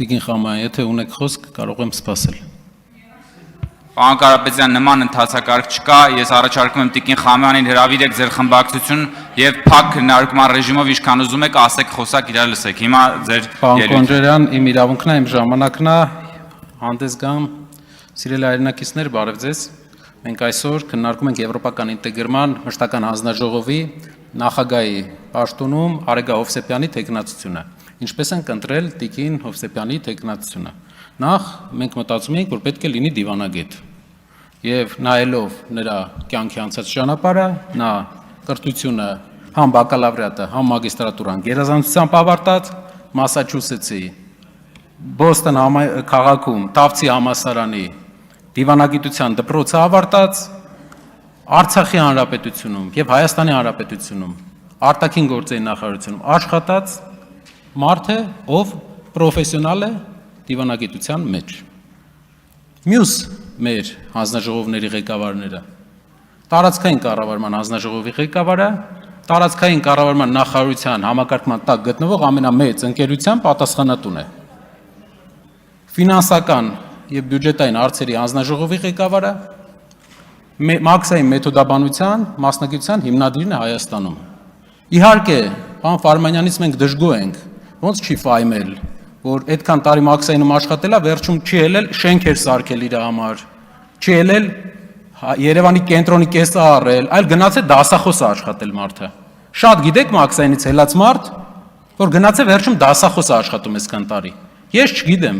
Տիկին Խաման, եթե ունեք խոսք, կարող եմ սպասել։ Պարոն Կարապետյան, նման ընթացակարգ չկա, ես առաջարկում եմ Տիկին Խամանին հրավիրեք ձեր խմբակցություն եւ փակ քննարկման ռեժիմով ինչքան ուզում եք ասեք խոսակ իրար լսեք։ Հիմա ձեր Պարոն Կոնջարյան, իմ իրավունքն է, իմ ժամանակն է, հանդես գամ, սիրելի հայրենակիցներ, բարև ձեզ։ Մենք այսօր քննարկում ենք Եվրոպական ինտեգրման մշտական հանձնաժողովի նախագահի պաշտոնում Արեգա Հովսեփյանի թեկնածությունը։ Ինչպես են ընտրել Տիկին Հովսեփյանի թեկնածությունը։ Նախ մենք մտածում ենք, որ պետք է լինի դիվանագետ։ Եվ նայելով նրա կյանքի անցած ճանապարհը, նա կրթությունը համ բակալավրիատը, համ մագիստրատուրան գերազանցությամբ ավարտած, Մասաչուսեթսի Բոստոն քաղաքում Տավցի համալսարանի դիվանագիտության դպրոցը ավարտած, Արցախի հանրապետությունում եւ Հայաստանի հանրապետությունում արտաքին գործերի նախարարությունում աշխատած մարդ է, ով պրոֆեսիոնալ է դիվանագիտության մեջ։ Մյուս մեր հանձնաժողովների ղեկավարները տարածքային կառավարման հանձնաժողովի ղեկավարը, տարածքային կառավարման նախարարության համակարգման տակ գտնվող ամենամեծ ընկերության պատասխանատուն է։ Ֆինանսական եւ բյուջետային հարցերի հանձնաժողովի ղեկավարը, մաքսային մեթոդաբանության մասնագիտության հիմնադիրն է Հայաստանում։ Իհարկե, պարոն Ֆարմանյանից մենք դժգոհ ենք, ոնց չի ֆայմել, որ այդքան տարի մաքսայինում աշխատելա, վերջում չի ելել շենքեր սարքել իր համար, չի ելել Երևանի կենտրոնի կեսը առել, այլ գնաց է դասախոս աշխատել մարդը։ Շատ գիտեք մաքսայինից ելած մարդ, որ գնաց է վերջում դասախոս աշխատում այսքան տարի։ Ես չգիտեմ։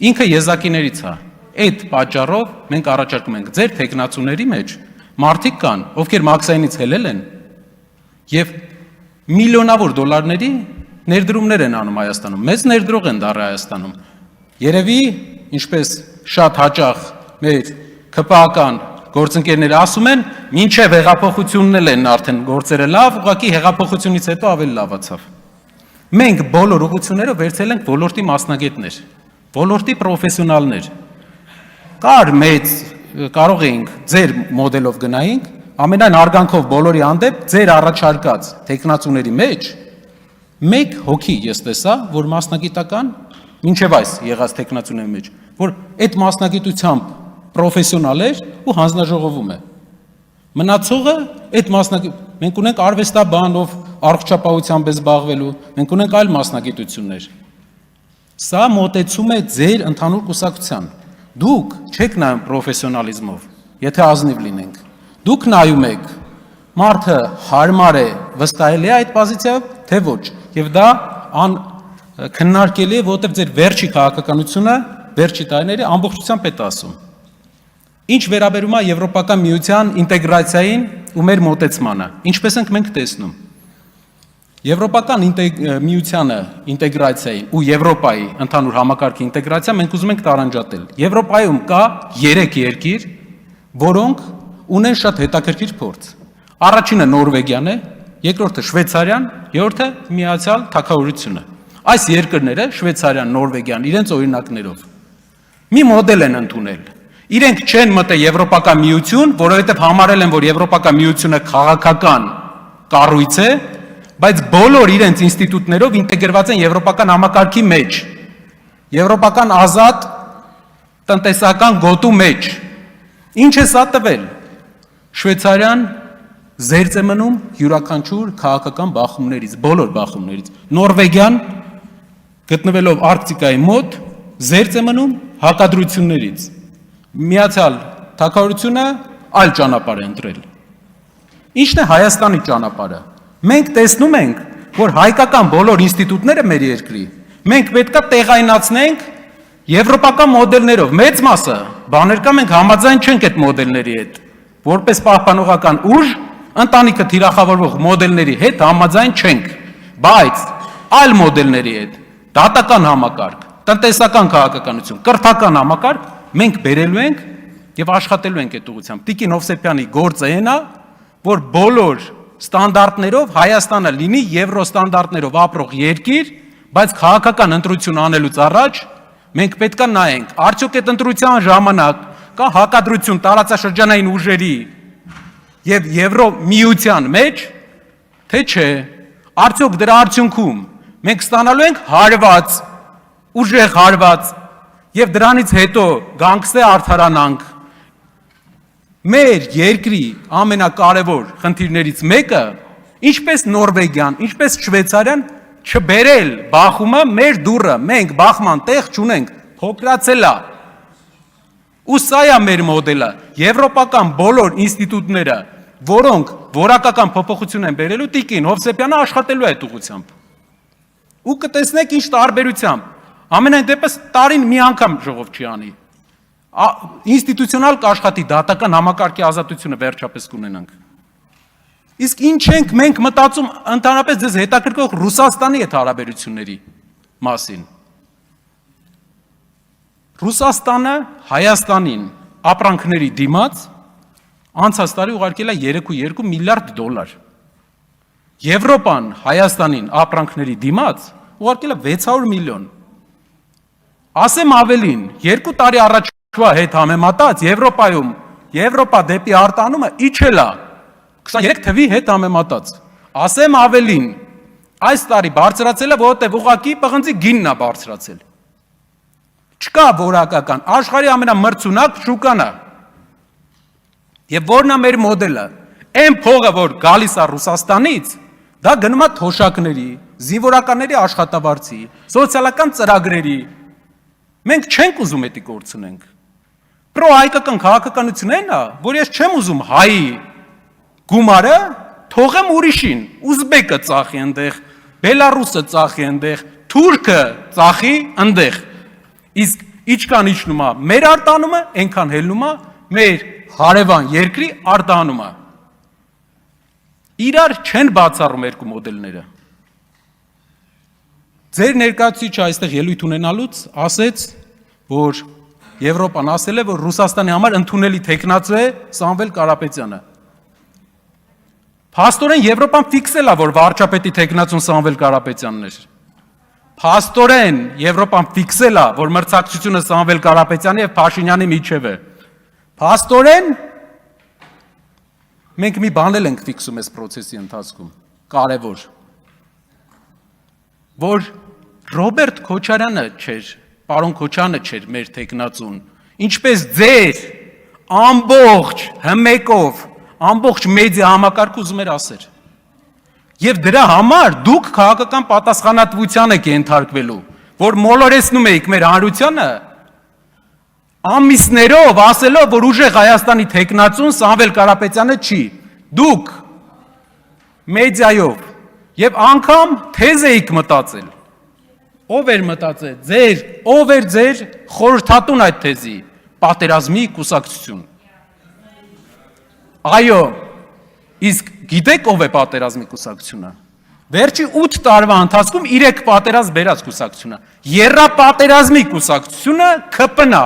Ինքը եզակիներից է։ Այդ պատճառով մենք առաջարկում ենք ձեր թեկնածուների մեջ մարդիկ կան, ովքեր մաքսայինից ելել են եւ միլիոնավոր դոլարների ներդրումներ են անում Հայաստանում, մեծ ներդրող են դառել Հայաստանում։ Երևի, ինչպես շատ հաճախ մեր ԿՊԱ-ական գործընկերները ասում են, մինչև հեղափոխությունն են արդեն գործերը լավ, ուղղակի հեղափոխությունից հետո ավելի լավացավ։ Մենք բոլոր ուղղություններով վերցել ենք ոլորտի մասնագետներ, ոլորտի պրոֆեսիոնալներ։ Կար մեծ, կարող էինք ձեր մոդելով գնայինք, ամենայն արգանքով բոլորի հանդեպ ձեր առաջարկած թեկնածուների մեջ մեկ հոգի ես տեսա, որ մասնագիտական, մինչև այս եղած թեկնածուների մեջ, որ այդ մասնագիտությամբ պրոֆեսիոնալ էր ու հանձնաժողովում է։ Մնացողը այդ մենք ունենք արվեստաբան, ով առողջապահությամբ է զբաղվելու, մենք ունենք այլ մասնագիտություններ։ Սա մոտեցում է ձեր ընդհանուր կուսակցության։ Դուք չեք նայում պրոֆեսիոնալիզմով, եթե ազնիվ լինենք։ Դուք նայում եք, մարդը հարմար է, վստահելի է այդ պոզիցիայով, թե ոչ։ Եվ դա քննարկելի է, որովհետև ձեր վերջի քաղաքականությունը, վերջի տարիների ամբողջությամբ է ասում։ Ինչ վերաբերում է Եվրոպական միության ինտեգրացիային ու մեր մոտեցմանը, ինչպես ենք մենք տեսնում։ Եվրոպական միությանը ինտեգրացիային ու Եվրոպայի ընդհանուր համակարգի ինտեգրացիա մենք ուզում ենք տարանջատել։ Եվրոպայում կա 3 երկիր, որոնք ունեն շատ հետաքրքիր փորձ։ Առաջինը Նորվեգիան է, երկրորդը Շվեյցարիան, երրորդը Միացյալ Թագավորությունը։ Այս երկրները Շվեյցարիան, Նորվեգիան իրենց օրինակներով մի մոդել են ընդունել։ Իրենք չեն մտել Եվրոպական միություն, որովհետև համարել են, որ Եվրոպական միությունը քաղաքական կառույց է, բայց բոլոր իրենց ինստիտուտներով ինտեգրված են եվրոպական համակարգի մեջ, եվրոպական ազատ տնտեսական գոտու մեջ։ Ինչ է սա տվել։ Շվեյցարիան զերծ է մնում յուրաքանչյուր քաղաքական բախումներից, բոլոր բախումներից։ Նորվեգիան գտնվելով Արկտիկայի մոտ զերծ է մնում հակադրություններից։ Միացյալ Թագավորությունը այլ ճանապարհ է ընտրել։ Ինչն է Հայաստանի ճանապարհը։ Մենք տեսնում ենք, որ հայկական բոլոր ինստիտուտները մեր երկրի մենք պետքա տեղայնացնենք եվրոպական մոդելներով։ Մեծ մասը բաներ կա, մենք համաձայն չենք այդ մոդելների հետ։ Որպես պահպանողական ուժ ընտանիքը թիրախավորող մոդելների հետ համաձայն չենք, բայց այլ մոդելների հետ, դատական համակարգ, տնտեսական քաղաքականություն, կրթական համակարգ մենք բերելու ենք եւ աշխատելու ենք այդ ուղղությամբ։ Տիկին Հովսեփյանի գործը այն է, որ բոլոր ստանդարտներով Հայաստանը լինի եվրո ստանդարտներով ապրող երկիր, բայց քաղաքական ընտրություն անելուց առաջ մենք պետք է նայենք, արդյոք այդ ընտրության ժամանակ կա հակադրություն տարածաշրջանային ուժերի եւ Եվրո միության մեջ, թե չէ, արդյոք դրա արդյունքում մենք ստանալու ենք հարված ուժեղ հարված եւ դրանից հետո գանգստե արդարանանք։ Մեր երկրի ամենակարևոր խնդիրներից մեկը, ինչպես Նորվեգիան, ինչպես Շվեյցարիան, չբերել բախումը մեր դուռը, մենք բախման տեղ չունենք, փոքրացել է։ Ու սա է մեր մոդելը, եվրոպական բոլոր ինստիտուտները, որոնք որակական փոփոխություն են բերելու, Տիկին Հովսեփյանը աշխատելու է այդ ուղղությամբ։ Ու կտեսնեք ինչ տարբերությամբ, ամենայն դեպս տարին մի անգամ ժողով չի անի։ Ինստիտուցիոնալ կաշխատի դատական համակարգի ազատությունը վերջապես կունենանք։ Իսկ ինչ ենք մենք մտածում ընդհանրապես ձեզ հետաքրքրող Ռուսաստանի հետ հարաբերությունների մասին։ Ռուսաստանը Հայաստանին ապրանքների դիմաց անցած տարի ուղարկել է 3.2 միլիարդ դոլար։ Եվրոպան Հայաստանին ապրանքների դիմաց ուղարկել է 600 միլիոն։ Ասեմ ավելին, 2 տարի առաջվա հետ համեմատած Եվրոպայում Եվրոպա դեպի արտանումը իջել է 23 թվի հետ համեմատած։ Ասեմ ավելին, այս տարի բարձրացել է, որովհետև ուղղակի պղնձի գինն է բարձրացել։ Չկա որակական, աշխարհի ամենամրցունակ շուկան է։ Եվ որն է մեր մոդելը։ Այն փողը, որ գալիս է Ռուսաստանից, դա գնում է թոշակների, զինվորականների աշխատավարձի, սոցիալական ծրագրերի։ Մենք չենք ուզում դա կորցնենք։ Պրոհայկական քաղաքականությունն է, որ ես չեմ ուզում հայի գումարը թողեմ ուրիշին, ուզբեկը ծախի այնտեղ, բելարուսը ծախի այնտեղ, թուրքը ծախի այնտեղ։ Իսկ ինչքան իջնում է մեր արտանումը, այնքան հելնում է մեր հարևան երկրի արտանումը։ Իրար չեն բացառում երկու մոդելները։ Ձեր ներկայացուցիչը այստեղ ելույթ ունենալուց ասեց, որ Եվրոպան ասել է, որ Ռուսաստանի համար ընդունելի թեկնածու է Սամվել Կարապետյանը։ Փաստորեն Եվրոպան ֆիքսել է, որ վարչապետի թեկնածուն Սամվել Կարապետյանն էր։ Փաստորեն Եվրոպան ֆիքսել է, որ մրցակցությունը Սամվել Կարապետյանի եւ Փաշինյանի միջև է։ Փաստորեն մենք մի բան ենք ֆիքսում այս process-ի ընթացքում, կարևոր, որ Ռոբերտ Քոչարյանը չէր, պարոն Քոչարյանը չէր մեր թեկնածուն, ինչպես ձեր ամբողջ հմեկով, ամբողջ մեդիա համակարգը ուզում էր ասեր։ Եվ դրա համար դուք քաղաքական պատասխանատվության եք ենթարկվելու, որ մոլորեցնում եք մեր հանրությանը, ամիսներով ասելով, որ ուժեղ Հայաստանի թեկնածուն Սամվել Կարապետյանը չի, դուք մեդիայով եւ անգամ թեզ էիք մտածել, ով էր մտածել, ով էր ձեր խորհրդատուն այդ թեզի, պատերազմի կուսակցություն։ Այո, իսկ գիտեք ով է պատերազմի կուսակցությունը։ Վերջի 8 տարվա ընթացքում 3 պատերազմ բերած կուսակցությունը։ Եռապատերազմի կուսակցությունը ԿՊՆ,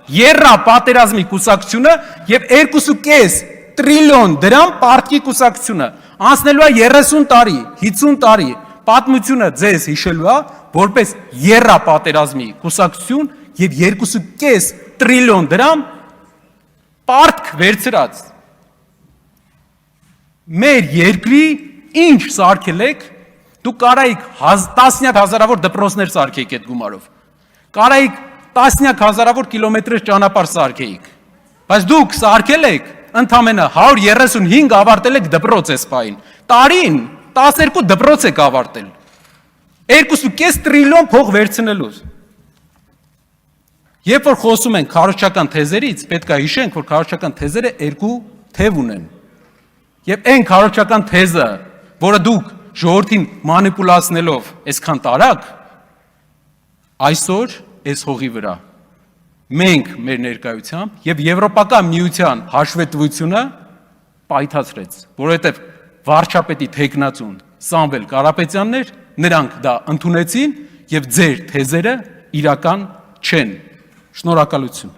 եռապատերազմի կուսակցությունը եւ 2.5 տրիլիոն դրամ պարտքի կուսակցությունը։ Անցնելու է 30 տարի, 50 տարի, պատմությունը ձեզ հիշելու է, որպես եռապատերազմի կուսակցություն եւ 2.5 տրիլիոն դրամ պարտք վերցրած։ Մեր երկրի ինչ սարքել եք, դուք կարայիք տասնյակ հազարավոր դպրոցներ սարքեիք այդ գումարով, կարայիք տասնյակ հազարավոր կիլոմետրեր ճանապարհ սարքեիք, բայց դուք սարքել եք ընդամենը 135 ավարտել եք դպրոց այս պահին, տարին 12 դպրոց եք ավարտել, 2.5 տրիլիոն փող վերցնելու։ Երբ որ խոսում ենք քարոզչական թեզերից, պետք է հիշենք, որ քարոզչական թեզերը երկու թև ունեն։ Եվ այն քարոզչական թեզը, որը դուք ժողովրդին մանիպուլացնելով այսքան տարաք, այսօր այս հողի վրա մենք մեր ներկայությամբ եւ Եվրոպական միության հաշվետվությունը պայթացրեց, որովհետեւ վարչապետի թեկնածուն Սամվել Կարապետյանն էր, նրանք դա ընդունեցին եւ ձեր թեզերը իրական չեն։ Շնորհակալություն։